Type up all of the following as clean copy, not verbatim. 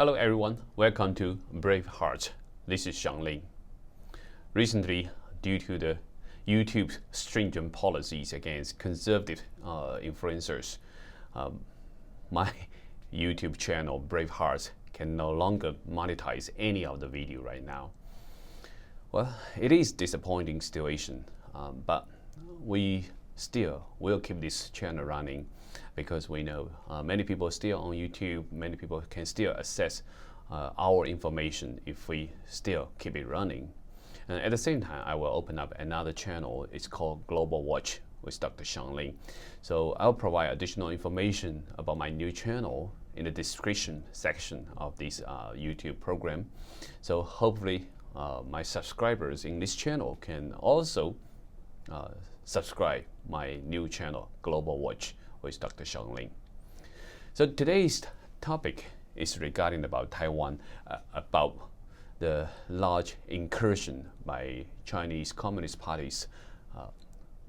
Hello everyone, welcome to BraveHearts. This is Xiangling. Recently, due to the YouTube's stringent policies against conservative influencers, my YouTube channel BraveHearts can no longer monetize any of the video right now. Well, it is a disappointing situation, but we still will keep this channel running because we know many people are still on YouTube, many people can still access our information if we still keep it running. And at the same time, I will open up another channel. It's called Global Watch with Dr. Xiangling. So I'll provide additional information about my new channel in the description section of this YouTube program. So hopefully my subscribers in this channel can also subscribe my new channel, Global Watch with Dr. Xiangling. So today's topic is regarding about Taiwan, about the large incursion by Chinese Communist Party's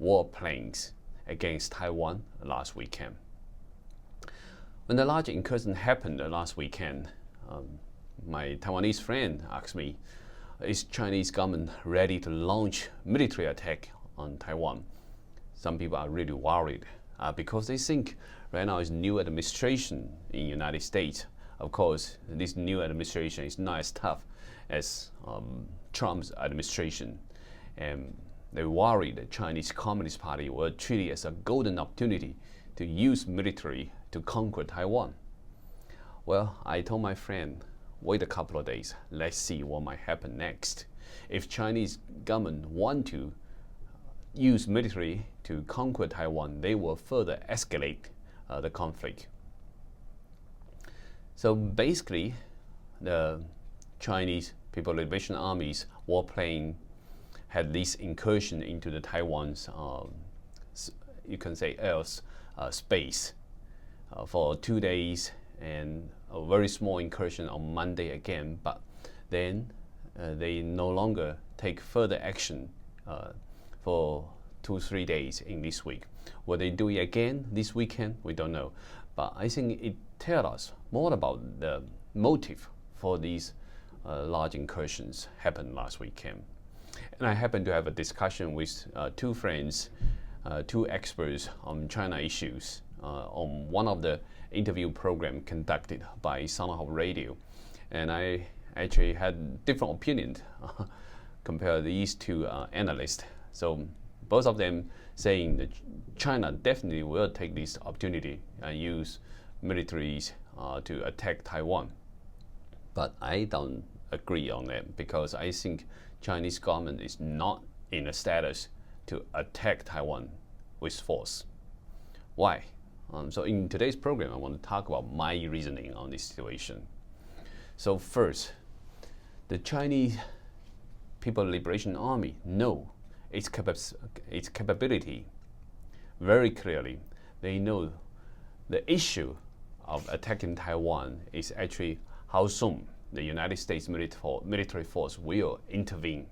warplanes against Taiwan last weekend. When the large incursion happened last weekend, my Taiwanese friend asked me, is Chinese government ready to launch military attack on Taiwan? Some people are really worried because they think right now is new administration in the United States. Of course, this new administration is not as tough as Trump's administration, and they worry the Chinese Communist Party will treat it as a golden opportunity to use military to conquer Taiwan. Well, I told my friend, wait a couple of days, let's see what might happen next. If Chinese government want to use military to conquer Taiwan, they will further escalate the conflict. So basically, the Chinese People's Liberation Army's warplane had this incursion into the Taiwan's, you can say, space for 2 days, and a very small incursion on Monday again. But then they no longer take further action for 2-3 days in this week. Will they do it again this weekend? We don't know. But I think it tells us more about the motive for these large incursions happened last weekend. And I happened to have a discussion with two friends, two experts on China issues on one of the interview program conducted by Soundhouse Radio. And I actually had different opinions compared to these two analysts. So both of them saying that China definitely will take this opportunity and use militaries to attack Taiwan. But I don't agree on that because I think Chinese government is not in a status to attack Taiwan with force. Why? So in today's program, I want to talk about my reasoning on this situation. So first, the Chinese People's Liberation Army know its capability very clearly. They know the issue of attacking Taiwan is actually how soon the United States military force will intervene,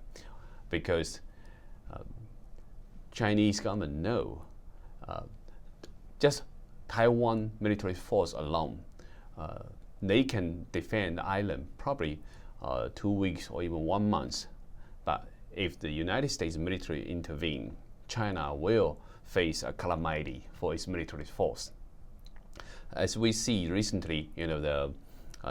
because Chinese government know just Taiwan military force alone, they can defend the island probably 2 weeks or even 1 month. But if the United States military intervene, China will face a calamity for its military force. As we see recently, the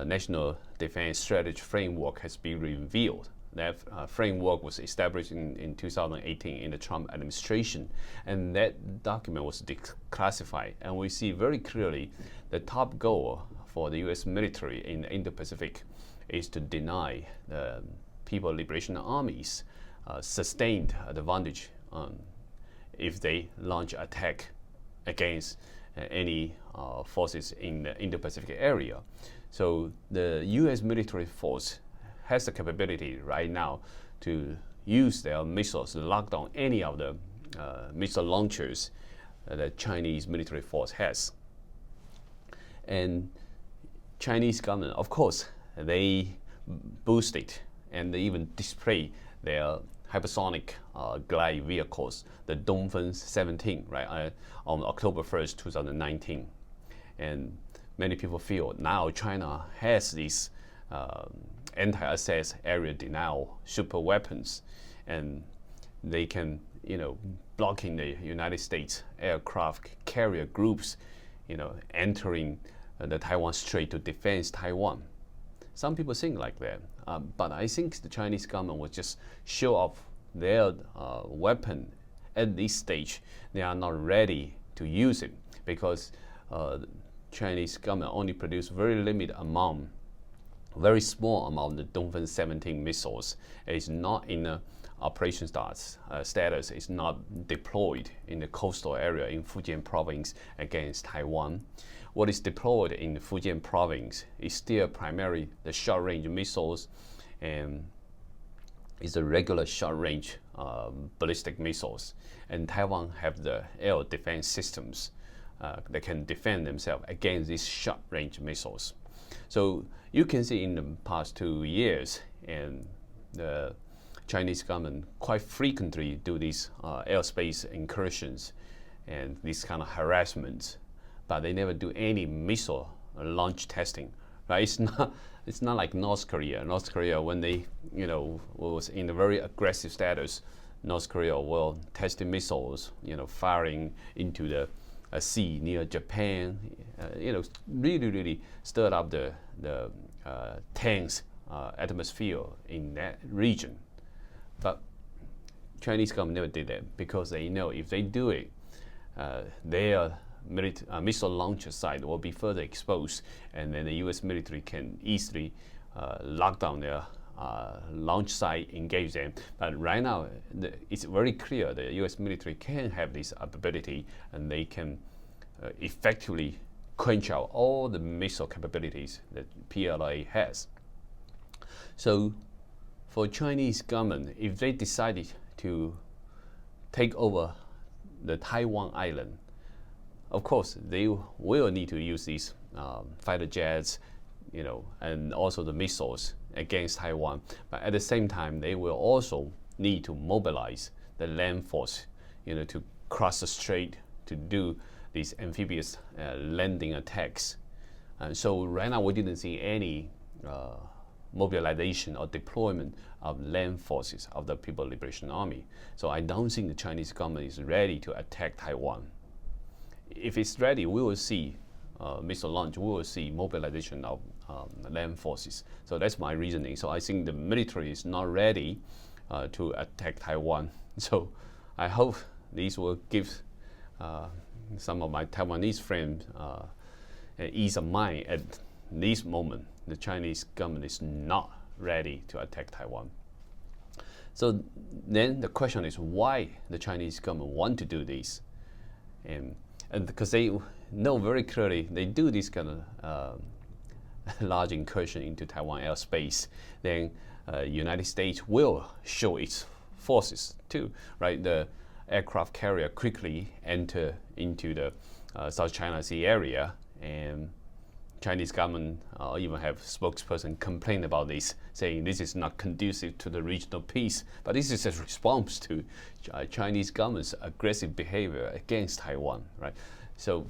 National Defense Strategy Framework has been revealed. That framework was established in 2018 in the Trump administration, and that document was declassified. And we see very clearly the top goal for the U.S. military in the Indo-Pacific is to deny the People's Liberation Armies sustained advantage if they launch attack against any forces in the Indo-Pacific area. So the U.S. military force has the capability right now to use their missiles to lock down any of the missile launchers that Chinese military force has. And Chinese government, of course, they boost it and they even display their hypersonic glide vehicles, the Dongfeng 17, right, on October 1st, 2019. And many people feel now China has this anti-access area denial super weapons, and they can, blocking the United States aircraft carrier groups, entering the Taiwan Strait to defend Taiwan. Some people think like that, but I think the Chinese government will just show off their weapon at this stage. They are not ready to use it because the Chinese government only produce very limited amount, very small amount of the Dongfeng 17 missiles. It's not in a operation status. It's not deployed in the coastal area in Fujian province against Taiwan. What is deployed in the Fujian province is still primarily the short-range missiles, and is the regular short-range ballistic missiles. And Taiwan have the air defense systems that can defend themselves against these short-range missiles. So you can see in the past 2 years, and the Chinese government quite frequently do these airspace incursions and these kind of harassments, but they never do any missile launch testing. Right? It's not like North Korea. North Korea, when they was in a very aggressive status, North Korea will test missiles, firing into the sea near Japan, really stirred up the tense atmosphere in that region. But Chinese government never did that because they know if they do it, their missile launcher site will be further exposed, and then the U.S. military can easily lock down their launch site, engage them. But right now, it's very clear the U.S. military can have this ability, and they can effectively quench out all the missile capabilities that PLA has. So for Chinese government, if they decided to take over the Taiwan island, of course they will need to use these fighter jets, and also the missiles against Taiwan. But at the same time, they will also need to mobilize the land force, to cross the strait to do these amphibious landing attacks. And so right now we didn't see any mobilization or deployment of land forces of the People Liberation Army. So I don't think the Chinese government is ready to attack Taiwan. If it's ready, we will see missile launch, we will see mobilization of land forces. So that's my reasoning. So I think the military is not ready to attack Taiwan. So I hope this will give some of my Taiwanese friends ease of mind at this moment. The Chinese government is not ready to attack Taiwan. So then the question is why the Chinese government want to do this, and because they know very clearly they do this kind of large incursion into Taiwan airspace, then United States will show its forces too, right? The aircraft carrier quickly enter into the South China Sea area, and Chinese government even have spokesperson complain about this, saying this is not conducive to the regional peace. But this is a response to Chinese government's aggressive behavior against Taiwan, right? So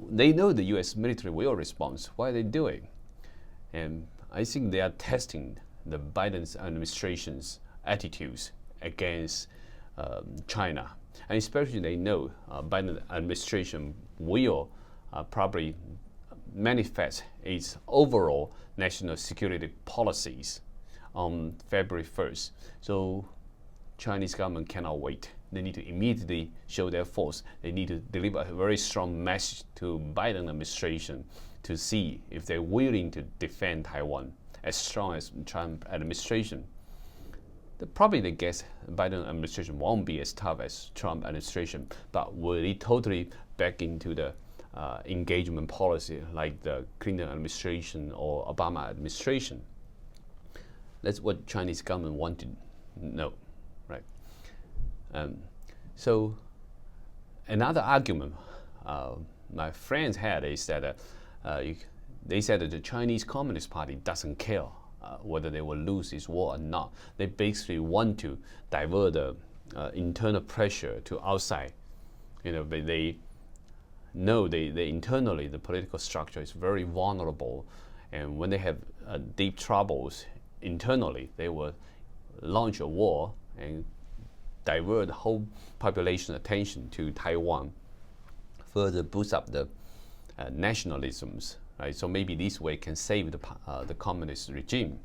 they know the U.S. military will respond. Why they do it? And I think they are testing the Biden administration's attitudes against China, and especially they know Biden administration will probably manifest its overall national security policies on February 1st. So Chinese government cannot wait. They need to immediately show their force. They need to deliver a very strong message to Biden administration to see if they're willing to defend Taiwan as strong as Trump administration. Probably they guess Biden administration won't be as tough as Trump administration, but will it totally back into the engagement policy like the Clinton administration or Obama administration? That's what Chinese government want to know, right? So another argument my friends had is that they said that the Chinese Communist Party doesn't care whether they will lose this war or not. They basically want to divert the internal pressure to outside. But they know they internally the political structure is very vulnerable, And when they have deep troubles internally, they will launch a war and divert the whole population attention to Taiwan, further boost up the nationalisms, right? So maybe this way can save the communist regime.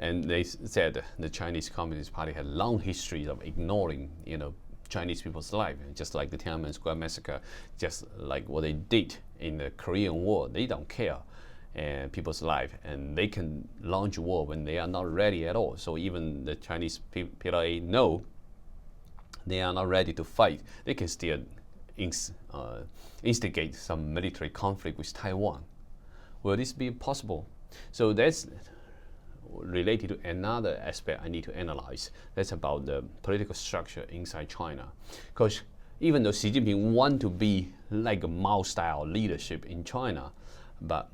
And they said the Chinese Communist Party had a long history of ignoring, Chinese people's life, just like the Tiananmen Square massacre, just like what they did in the Korean War. They don't care people's life, and they can launch a war when they are not ready at all. So even the Chinese PLA know they are not ready to fight. They can still instigate some military conflict with Taiwan. Will this be possible? So that's related to another aspect I need to analyze. That's about the political structure inside China. Because even though Xi Jinping want to be like a Mao-style leadership in China, but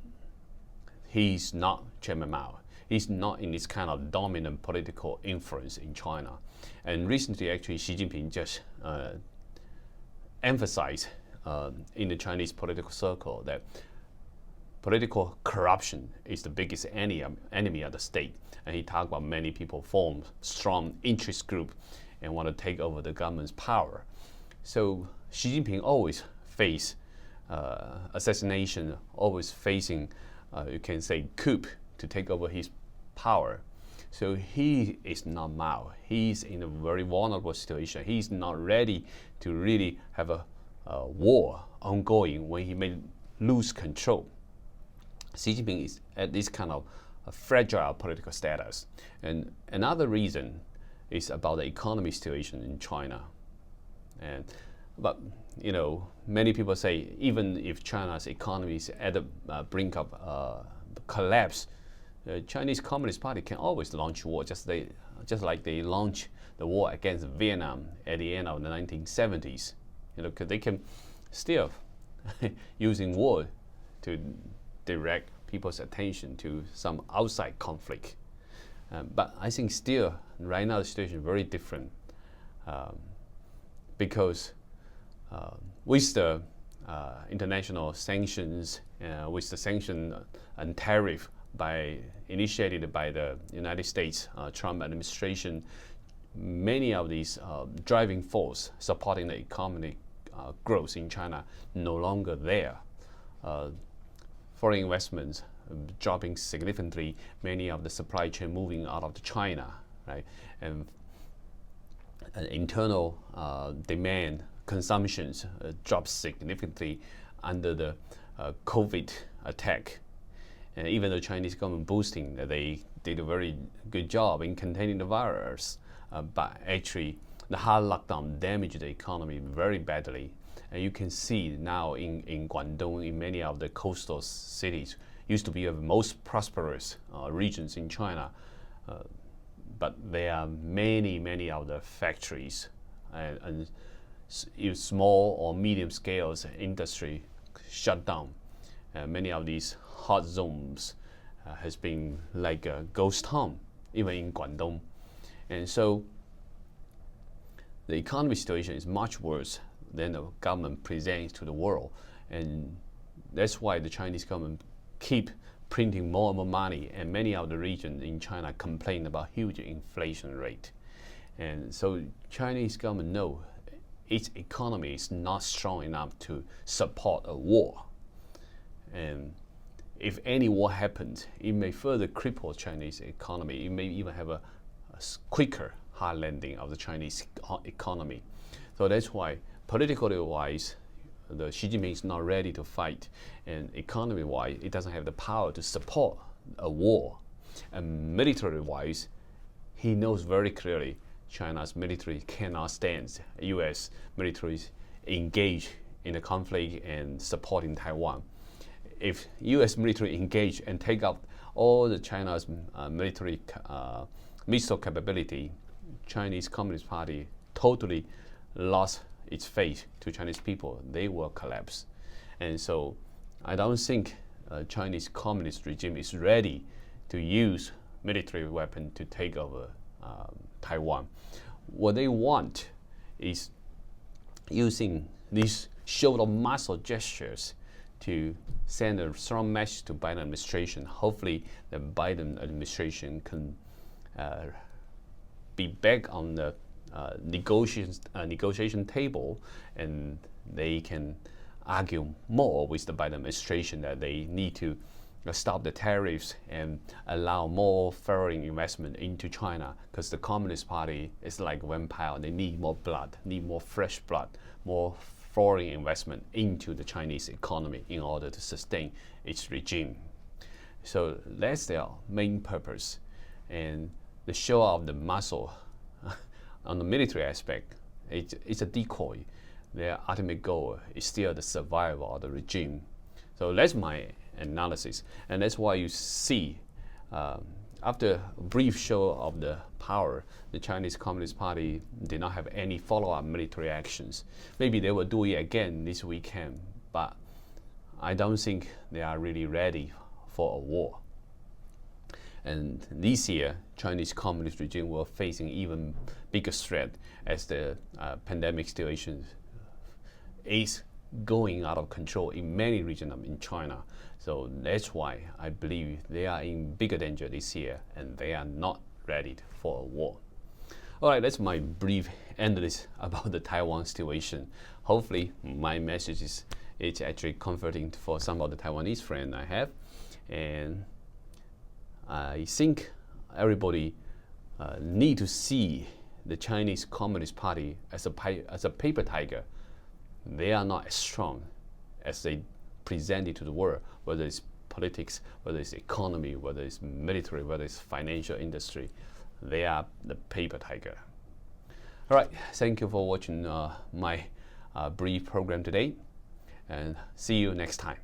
he's not Chairman Mao. He's not in this kind of dominant political influence in China. And recently, actually, Xi Jinping just emphasized in the Chinese political circle that political corruption is the biggest enemy of the state. And he talked about many people form strong interest group and want to take over the government's power. So Xi Jinping always face assassination, always facing, you can say, coup to take over his power. So he is not Mao. He's in a very vulnerable situation. He's not ready to really have a war ongoing when he may lose control. Xi Jinping is at this kind of a fragile political status. And another reason is about the economy situation in China. But many people say even if China's economy is at the brink of collapse, the Chinese Communist Party can always launch war, just like they launched the war against Vietnam at the end of the 1970s. Because they can still using war to direct people's attention to some outside conflict. But I think still, right now the situation is very different because with the international sanctions, with the sanction and tariff initiated by the United States Trump administration, many of these driving force supporting the economic growth in China no longer there. Foreign investments dropping significantly, many of the supply chain moving out of China, right? And internal demand consumptions dropped significantly under the COVID attack. And even the Chinese government boasting that they did a very good job in containing the virus, but actually the hard lockdown damaged the economy very badly. And you can see now in Guangdong, in many of the coastal cities, used to be the most prosperous regions in China, but there are many of the factories and small or medium scale industry shut down. Many of these hot zones has been like a ghost town, even in Guangdong. And so the economy situation is much worse than the government presents to the world. And that's why the Chinese government keep printing more and more money, and many of the regions in China complain about huge inflation rate. And so Chinese government know its economy is not strong enough to support a war. And if any war happens, it may further cripple Chinese economy. It may even have a quicker hard landing of the Chinese economy. So that's why politically wise, the Xi Jinping is not ready to fight, and economy wise, it doesn't have the power to support a war. And military wise, he knows very clearly China's military cannot stand U.S. military engage in the conflict and supporting Taiwan. If U.S. military engage and take out all the China's military missile capability, Chinese Communist Party totally lost its faith to Chinese people. They will collapse. And so I don't think Chinese communist regime is ready to use military weapon to take over Taiwan. What they want is using these show of muscle gestures to send a strong message to Biden administration. Hopefully, the Biden administration can be back on the negotiation table, and they can argue more with the Biden administration that they need to stop the tariffs and allow more foreign investment into China, because the Communist Party is like vampire. They need more blood, need more fresh blood, more foreign investment into the Chinese economy in order to sustain its regime. So that's their main purpose. And the show of the muscle on the military aspect, it's a decoy. Their ultimate goal is still the survival of the regime. So that's my analysis, and that's why you see after a brief show of the power, the Chinese Communist Party did not have any follow-up military actions. Maybe they will do it again this weekend, but I don't think they are really ready for a war. And this year, Chinese communist regime will face an even bigger threat as the pandemic situation is going out of control in many regions in China. So that's why I believe they are in bigger danger this year, and they are not ready for a war. All right, that's my brief analysis about the Taiwan situation. Hopefully, my message is it's actually comforting for some of the Taiwanese friends I have, and I think everybody need to see the Chinese Communist Party as a paper tiger. They are not as strong as they present it to the world, whether it's politics, whether it's economy, whether it's military, whether it's financial industry. They are the paper tiger. All right, thank you for watching my brief program today, and see you next time.